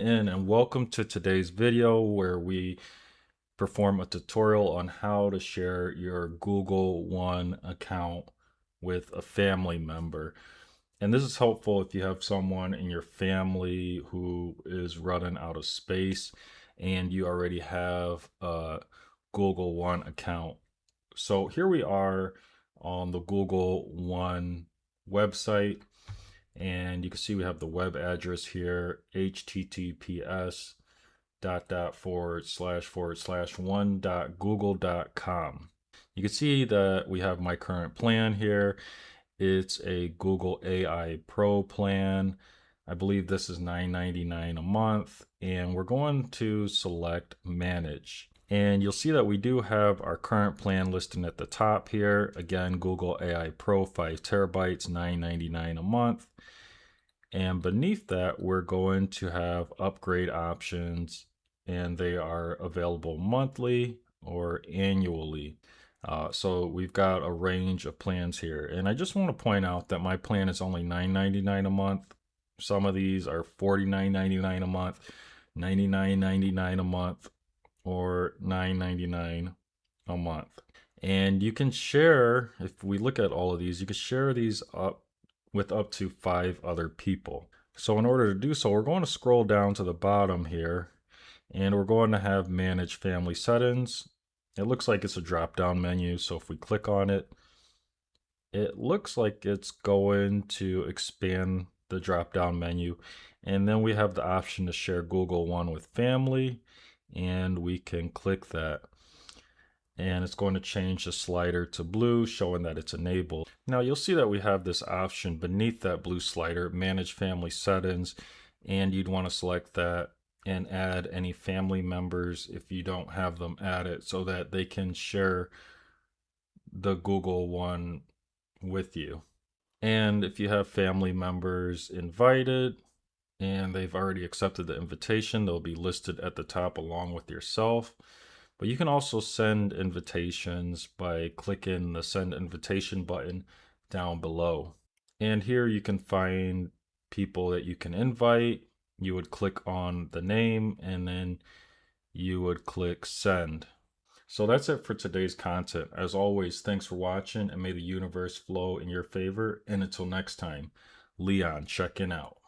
And welcome to today's video where we perform a tutorial on how to share your Google One account with a family member. And this is helpful if you have someone in your family who is running out of space and you already have a Google One account. So here we are on the Google One website, and you can see we have the web address here, https //one.google.com. You can see that we have my current plan here. It's a Google AI Pro plan. I believe this is $9.99 a month, and we're going to select manage. And you'll see that we do have our current plan listed at the top here. Again, Google AI Pro 5 terabytes, $9.99 a month. And beneath that, we're going to have upgrade options, and they are available monthly or annually. So we've got a range of plans here. And I just want to point out that my plan is only $9.99 a month. Some of these are $49.99 a month, $99.99 a month, or $9.99 a month. And you can share, if we look at all of these, you can share these up with up to 5 other people. So in order to do so, we're going to scroll down to the bottom here, and we're going to have manage family settings. It looks like it's a drop down menu. So if we click on it, it looks like it's going to expand the drop down menu. And then we have the option to share Google One with family, and we can click that. And it's going to change the slider to blue, showing that it's enabled. Now you'll see that we have this option beneath that blue slider, manage family settings, and you'd want to select that and add any family members if you don't have them added so that they can share the Google One with you. And if you have family members invited and they've already accepted the invitation, they'll be listed at the top along with yourself. But you can also send invitations by clicking the send invitation button down below. And here you can find people that you can invite. You would click on the name and then you would click send. So that's it for today's content. As always, thanks for watching, and may the universe flow in your favor. And until next time, Leon checking out.